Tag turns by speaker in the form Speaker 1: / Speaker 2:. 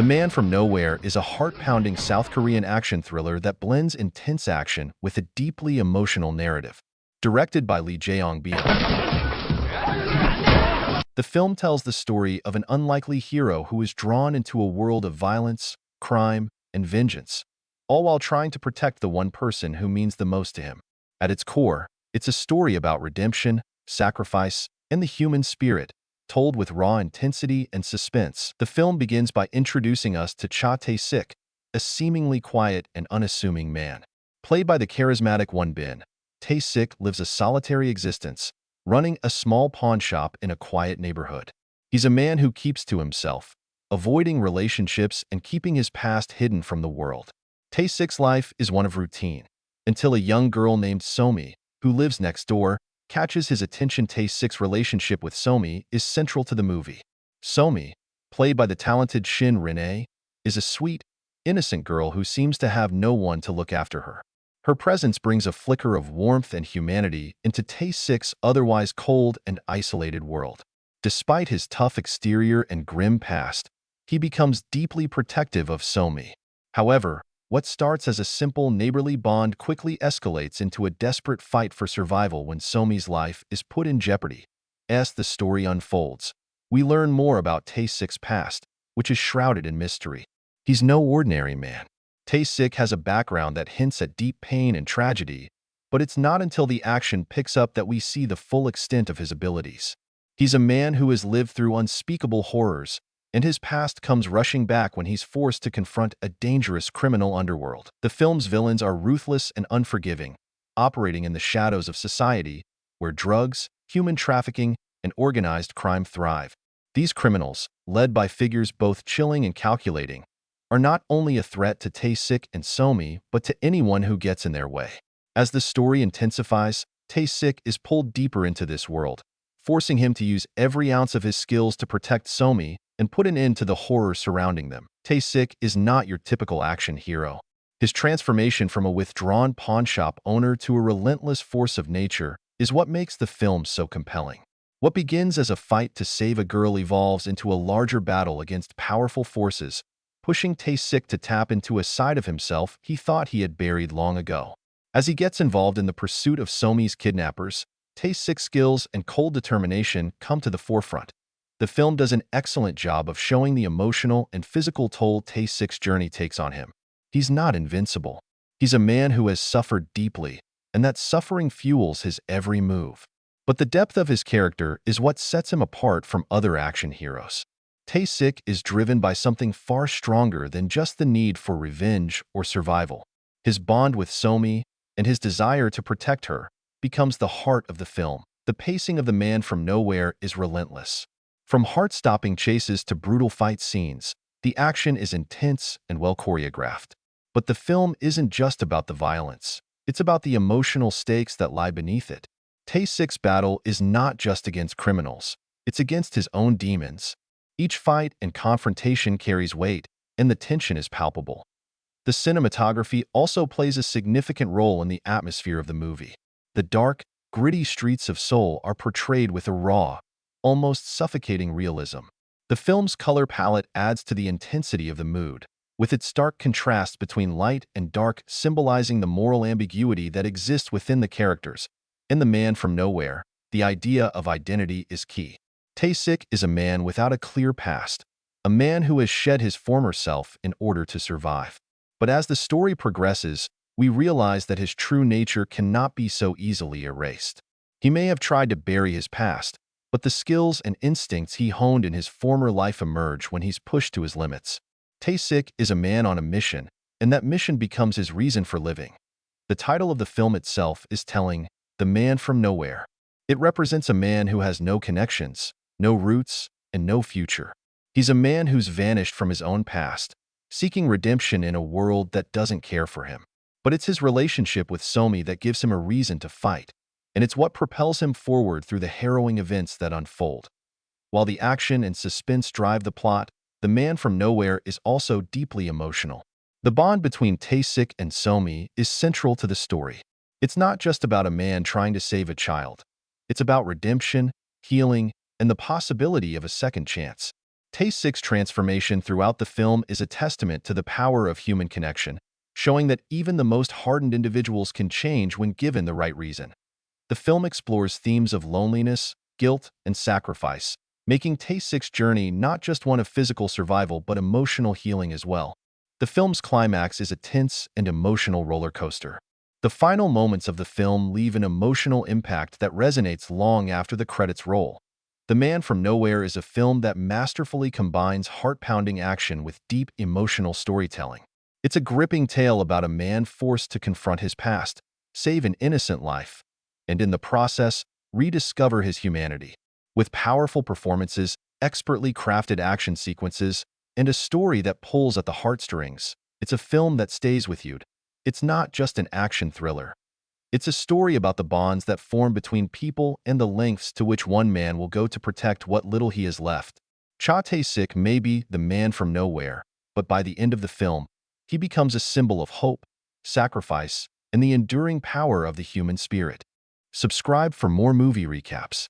Speaker 1: The Man from Nowhere is a heart-pounding South Korean action thriller that blends intense action with a deeply emotional narrative. Directed by Lee Jae-byung, the film tells the story of an unlikely hero who is drawn into a world of violence, crime, and vengeance, all while trying to protect the one person who means the most to him. At its core, it's a story about redemption, sacrifice, and the human spirit, told with raw intensity and suspense. The film begins by introducing us to Tae-sik, a seemingly quiet and unassuming man. Played by the charismatic Won Bin, Tae-sik lives a solitary existence, running a small pawn shop in a quiet neighborhood. He's a man who keeps to himself, avoiding relationships and keeping his past hidden from the world. Tae-sik's life is one of routine, until a young girl named Somi, who lives next door, catches his attention. Tae-sik's relationship with Somi is central to the movie. Somi, played by the talented Shin Rin-ae, is a sweet, innocent girl who seems to have no one to look after her. Her presence brings a flicker of warmth and humanity into Tae-sik's otherwise cold and isolated world. Despite his tough exterior and grim past, he becomes deeply protective of Somi. However, what starts as a simple neighborly bond quickly escalates into a desperate fight for survival when Somi's life is put in jeopardy. As the story unfolds, we learn more about Tae-sik's past, which is shrouded in mystery. He's no ordinary man. Tae-sik has a background that hints at deep pain and tragedy, but it's not until the action picks up that we see the full extent of his abilities. He's a man who has lived through unspeakable horrors, and his past comes rushing back when he's forced to confront a dangerous criminal underworld. The film's villains are ruthless and unforgiving, operating in the shadows of society, where drugs, human trafficking, and organized crime thrive. These criminals, led by figures both chilling and calculating, are not only a threat to Tae-sik and Somi, but to anyone who gets in their way. As the story intensifies, Tae-sik is pulled deeper into this world, forcing him to use every ounce of his skills to protect Somi and put an end to the horror surrounding them. Tae-sik is not your typical action hero. His transformation from a withdrawn pawnshop owner to a relentless force of nature is what makes the film so compelling. What begins as a fight to save a girl evolves into a larger battle against powerful forces, pushing Tae-sik to tap into a side of himself he thought he had buried long ago. As he gets involved in the pursuit of Somi's kidnappers, Tae-sik's skills and cold determination come to the forefront. The film does an excellent job of showing the emotional and physical toll Tae-sik's journey takes on him. He's not invincible. He's a man who has suffered deeply, and that suffering fuels his every move. But the depth of his character is what sets him apart from other action heroes. Tae-sik is driven by something far stronger than just the need for revenge or survival. His bond with Somi and his desire to protect her becomes the heart of the film. The pacing of The Man from Nowhere is relentless. From heart-stopping chases to brutal fight scenes, the action is intense and well choreographed. But the film isn't just about the violence. It's about the emotional stakes that lie beneath it. Tae-sik's battle is not just against criminals. It's against his own demons. Each fight and confrontation carries weight, and the tension is palpable. The cinematography also plays a significant role in the atmosphere of the movie. The dark, gritty streets of Seoul are portrayed with a raw, almost suffocating realism. The film's color palette adds to the intensity of the mood, with its stark contrast between light and dark symbolizing the moral ambiguity that exists within the characters. In The Man from Nowhere, the idea of identity is key. Tae-sik is a man without a clear past, a man who has shed his former self in order to survive. But as the story progresses, we realize that his true nature cannot be so easily erased. He may have tried to bury his past, but the skills and instincts he honed in his former life emerge when he's pushed to his limits. Tae-sik is a man on a mission, and that mission becomes his reason for living. The title of the film itself is telling, The Man from Nowhere. It represents a man who has no connections, no roots, and no future. He's a man who's vanished from his own past, seeking redemption in a world that doesn't care for him. But it's his relationship with Somi that gives him a reason to fight, and it's what propels him forward through the harrowing events that unfold. While the action and suspense drive the plot, The Man from Nowhere is also deeply emotional. The bond between Tae-sik and Somi is central to the story. It's not just about a man trying to save a child. It's about redemption, healing, and the possibility of a second chance. Tae-sik's transformation throughout the film is a testament to the power of human connection, showing that even the most hardened individuals can change when given the right reason. The film explores themes of loneliness, guilt, and sacrifice, making Tae-sik's journey not just one of physical survival but emotional healing as well. The film's climax is a tense and emotional roller coaster. The final moments of the film leave an emotional impact that resonates long after the credits roll. The Man from Nowhere is a film that masterfully combines heart-pounding action with deep emotional storytelling. It's a gripping tale about a man forced to confront his past, save an innocent life, and in the process, rediscover his humanity. With powerful performances, expertly crafted action sequences, and a story that pulls at the heartstrings, it's a film that stays with you. It's not just an action thriller. It's a story about the bonds that form between people and the lengths to which one man will go to protect what little he has left. Tae-sik may be the man from nowhere, but by the end of the film, he becomes a symbol of hope, sacrifice, and the enduring power of the human spirit. Subscribe for more movie recaps.